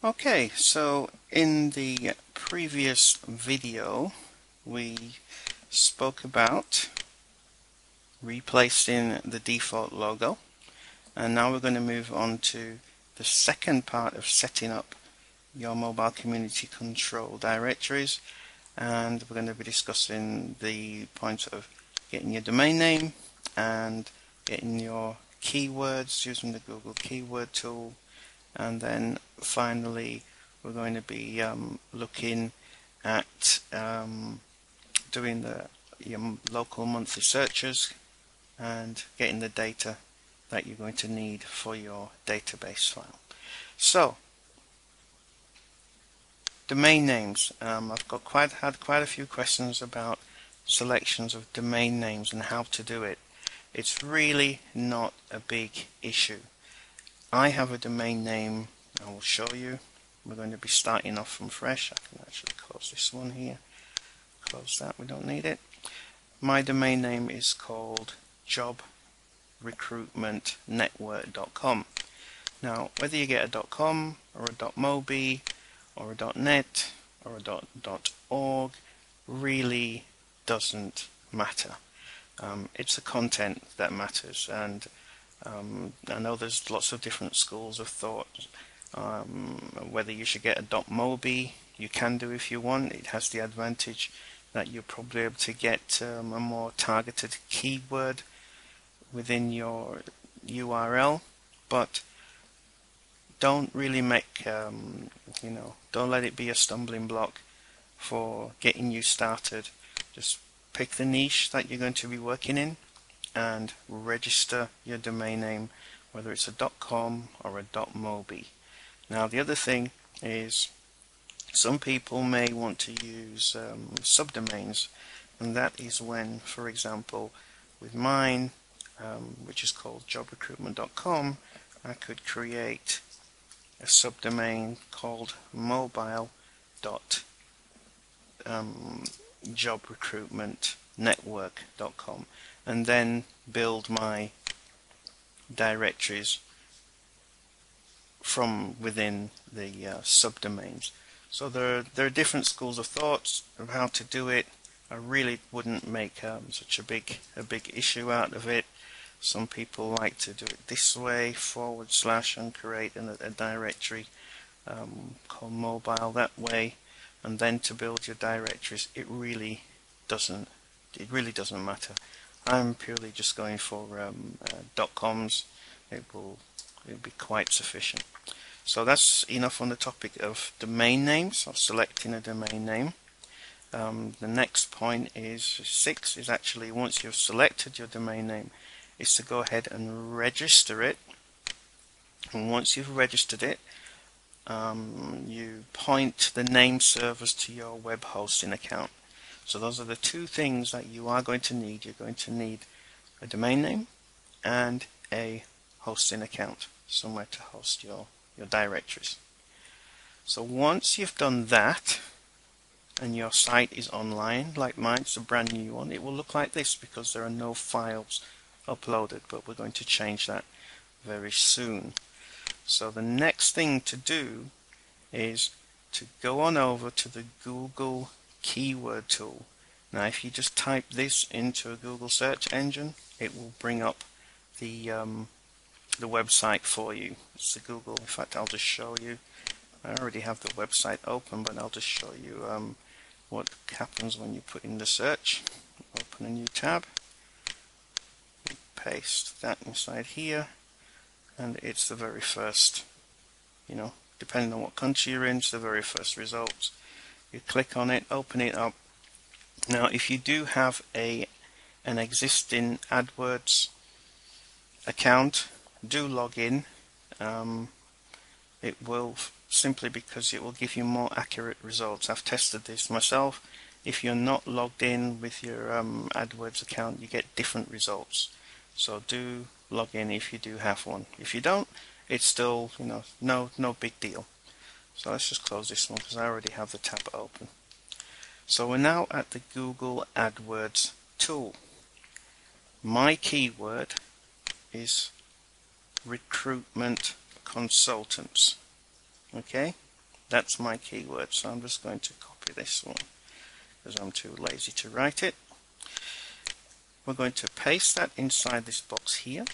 Okay, so in the previous video we spoke about replacing the default logo, and now we're going to move on to the second part of setting up your mobile community control directories, and we're going to be discussing the points of getting your domain name and getting your keywords using the Google keyword tool, and then finally we're going to be looking at doing your local monthly searches and getting the data that you're going to need for your database file. So, domain names. I've had quite a few questions about selections of domain names and how to do it. It's really not a big issue. I have a domain name. I will show you. We're going to be starting off from fresh. I can actually close this one here. Close that, we don't need it. My domain name is called jobrecruitmentnetwork.com. Now, whether you get a .com or a .mobi or a .net or a .org really doesn't matter. It's the content that matters, and I know there's lots of different schools of thought. Whether you should get a .mobi, you can do if you want. It has the advantage that you're probably able to get a more targeted keyword within your URL, but don't really make don't let it be a stumbling block for getting you started. Just pick the niche that you're going to be working in and register your domain name, whether it's a .com or a .mobi. Now, the other thing is some people may want to use subdomains, and that is when, for example, with mine, which is called jobrecruitment.com, I could create a subdomain called mobile.jobrecruitmentnetwork.com, and then build my directories from within the subdomains. So there are different schools of thoughts of how to do it. I really wouldn't make such a big issue out of it. Some people like to do it this way, / and create a directory called mobile that way, and then to build your directories. It really doesn't matter. I'm purely just going for .coms. It'll be quite sufficient. So that's enough on the topic of domain names, of selecting a domain name. The next point is 6, is actually once you've selected your domain name, is to go ahead and register it. And once you've registered it, you point the name servers to your web hosting account. So those are the two things that you are going to need. You're going to need a domain name and a hosting account, somewhere to host your directories. So once you've done that and your site is online, like mine, it's a brand new one, it will look like this because there are no files uploaded, but we're going to change that very soon. So the next thing to do is to go on over to the Google keyword tool. Now, if you just type this into a Google search engine, it will bring up the website for you. It's the Google. In fact, I'll just show you. I already have the website open, but I'll just show you what happens when you put in the search. Open a new tab, paste that inside here, and it's the very first, depending on what country you're in, it's the very first results. You click on it, open it up. Now, if you do have an existing AdWords account, do log in. It will, simply because it will give you more accurate results. I've tested this myself. If you're not logged in with your AdWords account, you get different results. So do log in if you do have one. If you don't, it's still no big deal. So let's just close this one because I already have the tab open. So we're now at the Google AdWords tool. My keyword is recruitment consultants. Okay, That's my keyword, so I'm just going to copy this one because I'm too lazy to write it. We're going to paste that inside this box here.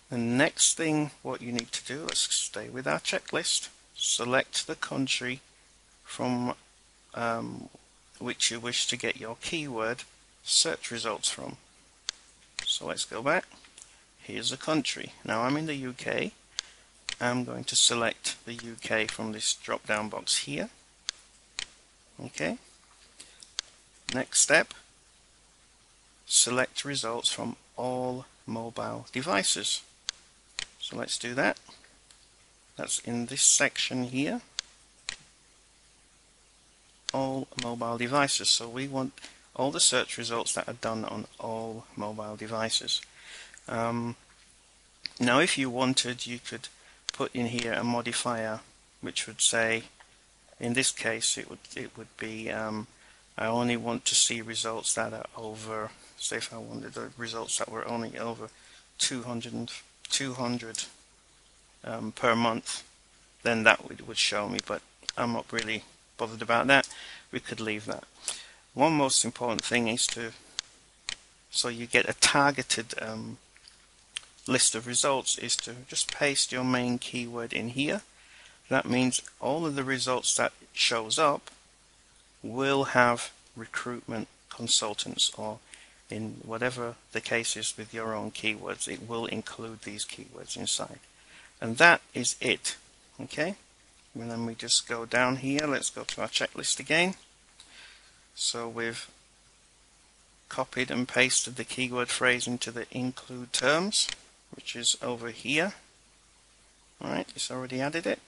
The next thing what you need to do, let's stay with our checklist, select the country from which you wish to get your keyword search results from. So let's go back. Here's the country. Now I'm in the UK. I'm going to select the UK from this drop down box here. Okay. Next step, select results from all mobile devices. So let's do that. That's in this section here. All mobile devices. So we want all the search results that are done on all mobile devices. Now if you wanted, you could put in here a modifier which would say, in this case it would be I only want to see results that are over, say if I wanted the results that were only over 200 per month, then that would show me, but I'm not really bothered about that. We could leave that. One most important thing is so you get a targeted list of results, is to just paste your main keyword in here. That means all of the results that shows up will have recruitment consultants, or in whatever the case is with your own keywords, it will include these keywords inside. And that is it. Okay, and then we just go down here. Let's go to our checklist again. So we've copied and pasted the keyword phrase into the include terms, which is over here. Alright, it's already added it.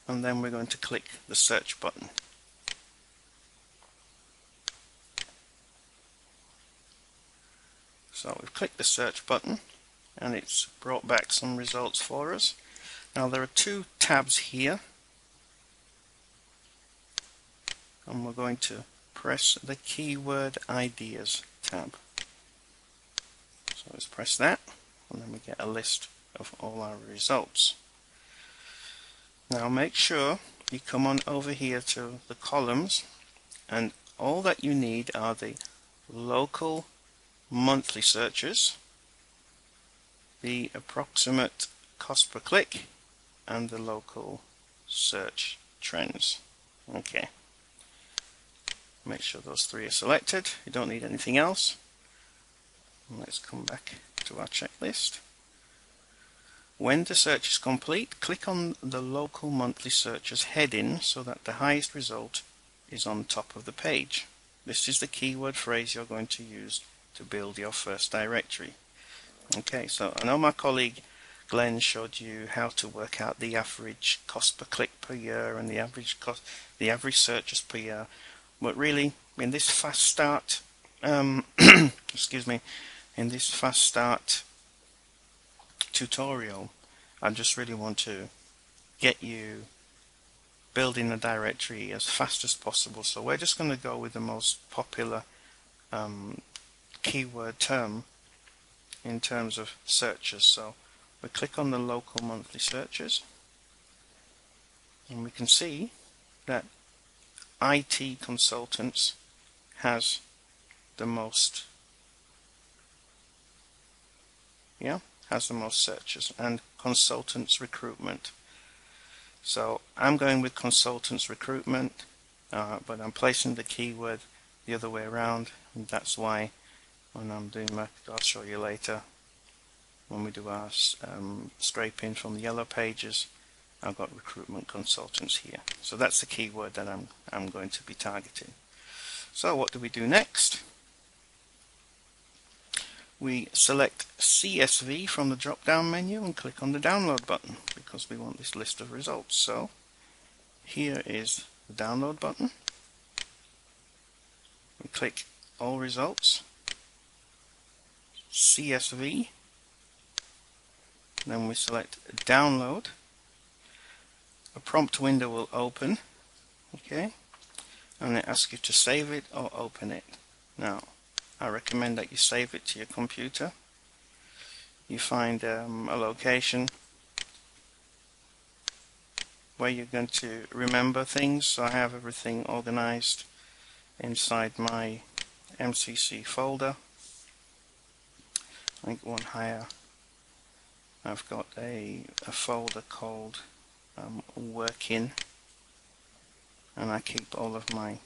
And then we're going to click the search button. So we've clicked the search button and it's brought back some results for us. Now there are two tabs here, and we're going to press the keyword ideas tab. So let's press that, and then we get a list of all our results. Now make sure you come on over here to the columns, and all that you need are the local monthly searches, the approximate cost per click, and the local search trends. Okay. Make sure those three are selected. You don't need anything else. And let's come back to our checklist. When the search is complete, click on the local monthly searches heading so that the highest result is on top of the page. This is the keyword phrase you're going to use to build your first directory. Okay, so I know my colleague Glenn showed you how to work out the average cost per click per year and the average searches per year. But really, in this fast start, excuse me, in this fast start tutorial, I just really want to get you building a directory as fast as possible. So we're just going to go with the most popular keyword term in terms of searches. So we click on the local monthly searches, and we can see that IT consultants has the most, has the most searches, and consultants recruitment. So I'm going with consultants recruitment, but I'm placing the keyword the other way around, and that's why when I'm doing my, I'll show you later, when we do our scraping from the yellow pages, I've got recruitment consultants here. So that's the keyword that I'm going to be targeting. So what do we do next? We select CSV from the drop down menu and click on the download button because we want this list of results. So here is the download button. We click all results, CSV, then we select download. A prompt window will open, okay, and it asks you to save it or open it. Now I recommend that you save it to your computer. You find a location where you're going to remember things. So I have everything organized inside my MCC folder. I think one higher, I've got a folder called Working, and I keep all of my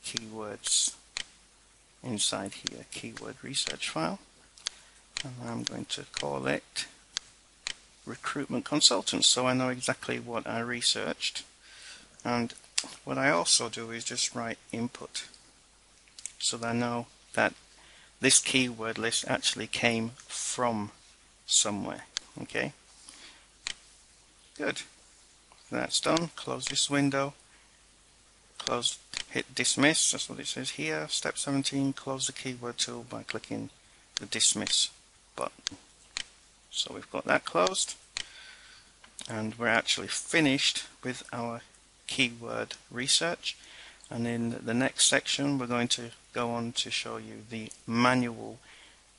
keywords inside here, keyword research file, and I'm going to call it recruitment consultants, so I know exactly what I researched. And what I also do is just write input, so that I know that this keyword list actually came from somewhere. Okay, good. That's done. Close this window. Close, hit dismiss. That's what it says here. Step 17. Close the keyword tool by clicking the dismiss button. So we've got that closed, and we're actually finished with our keyword research. And in the next section we're going to go on to show you the manual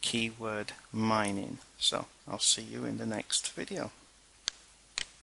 keyword mining. So I'll see you in the next video.